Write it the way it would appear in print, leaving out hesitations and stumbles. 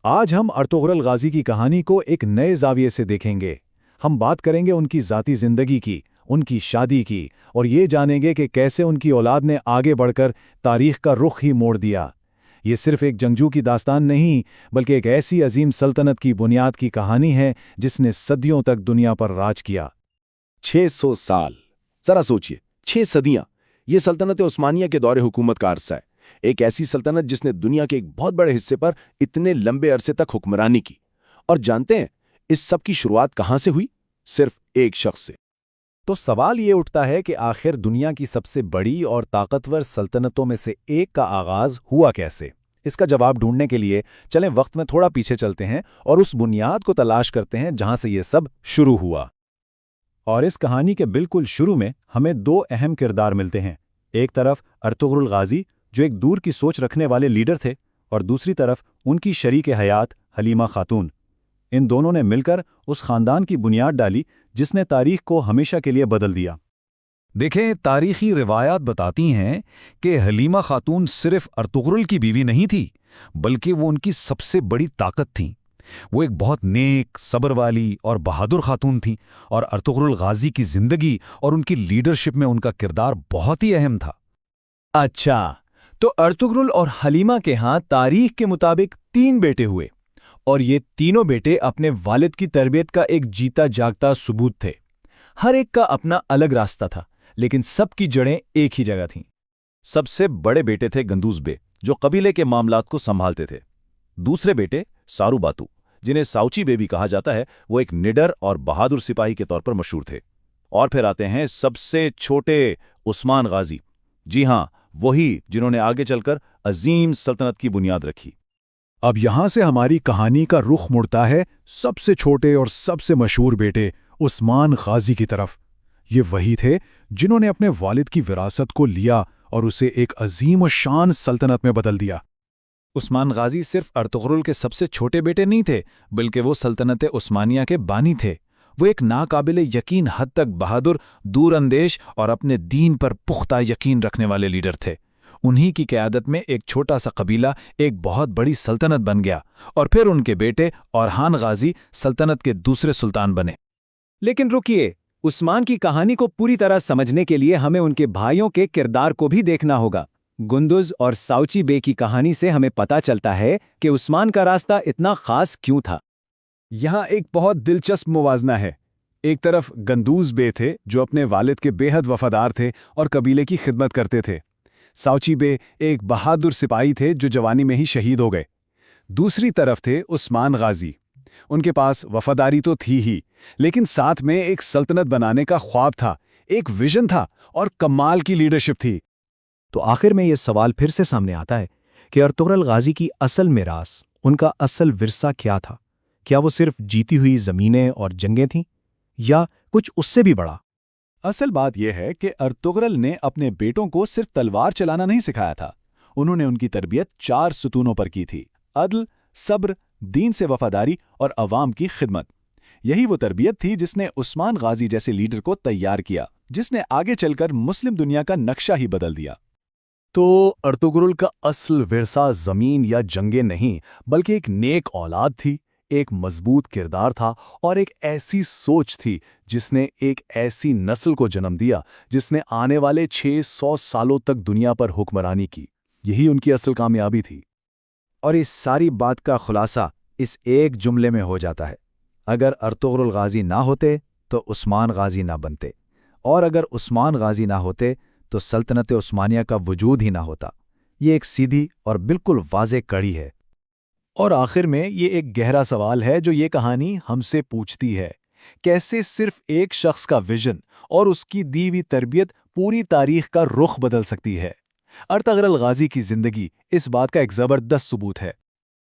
آج ہم Ertugrul Ghazi کی کہانی کو ایک نئے زاویے سے دیکھیں گے۔ ہم بات کریں گے ان کی ذاتی زندگی کی، ان کی شادی کی، اور یہ جانیں گے کہ کیسے ان کی اولاد نے آگے بڑھ کر تاریخ کا رخ ہی موڑ دیا۔ یہ صرف ایک جنگجو کی داستان نہیں، بلکہ ایک ایسی عظیم سلطنت کی بنیاد کی کہانی ہے جس نے صدیوں تک دنیا پر راج کیا۔ 600 سال، ذرا سوچئے، 6 صدیاں، یہ سلطنت عثمانیہ کے دور حکومت کا عرصہ ہے۔ ایک ایسی سلطنت جس نے دنیا کے ایک بہت بڑے حصے پر اتنے لمبے عرصے تک حکمرانی کی۔ اور جانتے ہیں اس سب کی شروعات کہاں سے ہوئی؟ صرف ایک شخص سے۔ تو سوال یہ اٹھتا ہے کہ آخر دنیا کی سب سے بڑی اور طاقتور سلطنتوں میں سے ایک کا آغاز ہوا کیسے؟ اس کا جواب ڈھونڈنے کے لیے چلیں وقت میں تھوڑا پیچھے چلتے ہیں اور اس بنیاد کو تلاش کرتے ہیں جہاں سے یہ سب شروع ہوا۔ اور اس کہانی کے بالکل شروع میں ہمیں دو اہم کردار ملتے ہیں۔ ایک طرف ارطغرل غازی، جو ایک دور کی سوچ رکھنے والے لیڈر تھے، اور دوسری طرف ان کی شریک حیات حلیمہ خاتون۔ ان دونوں نے مل کر اس خاندان کی بنیاد ڈالی جس نے تاریخ کو ہمیشہ کے لیے بدل دیا۔ دیکھیں، تاریخی روایات بتاتی ہیں کہ حلیمہ خاتون صرف ارطغرل کی بیوی نہیں تھی، بلکہ وہ ان کی سب سے بڑی طاقت تھیں۔ وہ ایک بہت نیک، صبر والی اور بہادر خاتون تھیں، اور ارطغرل غازی کی زندگی اور ان کی لیڈرشپ میں ان کا کردار بہت ہی اہم تھا۔ اچھا، تو ارطغرل اور حلیمہ کے ہاں تاریخ کے مطابق 3 بیٹے ہوئے، اور یہ تینوں بیٹے اپنے والد کی تربیت کا ایک جیتا جاگتا ثبوت تھے۔ ہر ایک کا اپنا الگ راستہ تھا، لیکن سب کی جڑیں ایک ہی جگہ تھیں۔ سب سے بڑے بیٹے تھے گندوز بے، جو قبیلے کے معاملات کو سنبھالتے تھے۔ دوسرے بیٹے سارو باتو، جنہیں ساؤچی بے بھی کہا جاتا ہے، وہ ایک نڈر اور بہادر سپاہی کے طور پر مشہور تھے۔ اور پھر آتے ہیں سب سے چھوٹے عثمان غازی، جی ہاں، وہی جنہوں نے آگے چل کر عظیم سلطنت کی بنیاد رکھی۔ اب یہاں سے ہماری کہانی کا رخ مڑتا ہے سب سے چھوٹے اور سب سے مشہور بیٹے عثمان غازی کی طرف۔ یہ وہی تھے جنہوں نے اپنے والد کی وراثت کو لیا اور اسے ایک عظیم و شان سلطنت میں بدل دیا۔ عثمان غازی صرف ارطغرل کے سب سے چھوٹے بیٹے نہیں تھے، بلکہ وہ سلطنت عثمانیہ کے بانی تھے۔ وہ ایک ناقابل یقین حد تک بہادر، دور اندیش اور اپنے دین پر پختہ یقین رکھنے والے لیڈر تھے۔ انہی کی قیادت میں ایک چھوٹا سا قبیلہ ایک بہت بڑی سلطنت بن گیا، اور پھر ان کے بیٹے اورحان غازی سلطنت کے دوسرے سلطان بنے۔ لیکن رکیے، عثمان کی کہانی کو پوری طرح سمجھنے کے لیے ہمیں ان کے بھائیوں کے کردار کو بھی دیکھنا ہوگا۔ گندز اور ساؤچی بے کی کہانی سے ہمیں پتہ چلتا ہے کہ عثمان کا راستہ اتنا خاص کیوں تھا۔ یہاں ایک بہت دلچسپ موازنہ ہے۔ ایک طرف گندوز بے تھے جو اپنے والد کے بے حد وفادار تھے اور قبیلے کی خدمت کرتے تھے۔ ساؤچی بے ایک بہادر سپاہی تھے جو جوانی میں ہی شہید ہو گئے۔ دوسری طرف تھے عثمان غازی۔ ان کے پاس وفاداری تو تھی ہی، لیکن ساتھ میں ایک سلطنت بنانے کا خواب تھا، ایک ویژن تھا، اور کمال کی لیڈرشپ تھی۔ تو آخر میں یہ سوال پھر سے سامنے آتا ہے کہ ارطغرل غازی کی اصل میراث، ان کا اصل ورثہ کیا تھا؟ کیا وہ صرف جیتی ہوئی زمینیں اور جنگیں تھیں، یا کچھ اس سے بھی بڑا؟ اصل بات یہ ہے کہ ارطغرل نے اپنے بیٹوں کو صرف تلوار چلانا نہیں سکھایا تھا، انہوں نے ان کی تربیت 4 ستونوں پر کی تھی: عدل، صبر، دین سے وفاداری اور عوام کی خدمت۔ یہی وہ تربیت تھی جس نے عثمان غازی جیسے لیڈر کو تیار کیا، جس نے آگے چل کر مسلم دنیا کا نقشہ ہی بدل دیا۔ تو ارطغرل کا اصل ورثہ زمین یا جنگیں نہیں، بلکہ ایک نیک اولاد تھی، ایک مضبوط کردار تھا، اور ایک ایسی سوچ تھی جس نے ایک ایسی نسل کو جنم دیا جس نے آنے والے 600 سالوں تک دنیا پر حکمرانی کی۔ یہی ان کی اصل کامیابی تھی۔ اور اس ساری بات کا خلاصہ اس ایک جملے میں ہو جاتا ہے: اگر ارطغرل غازی نہ ہوتے تو عثمان غازی نہ بنتے، اور اگر عثمان غازی نہ ہوتے تو سلطنت عثمانیہ کا وجود ہی نہ ہوتا۔ یہ ایک سیدھی اور بالکل واضح کڑی ہے۔ اور آخر میں یہ ایک گہرا سوال ہے جو یہ کہانی ہم سے پوچھتی ہے: کیسے صرف ایک شخص کا ویژن اور اس کی دی ہوئی تربیت پوری تاریخ کا رخ بدل سکتی ہے؟ ارطغرل غازی کی زندگی اس بات کا ایک زبردست ثبوت ہے۔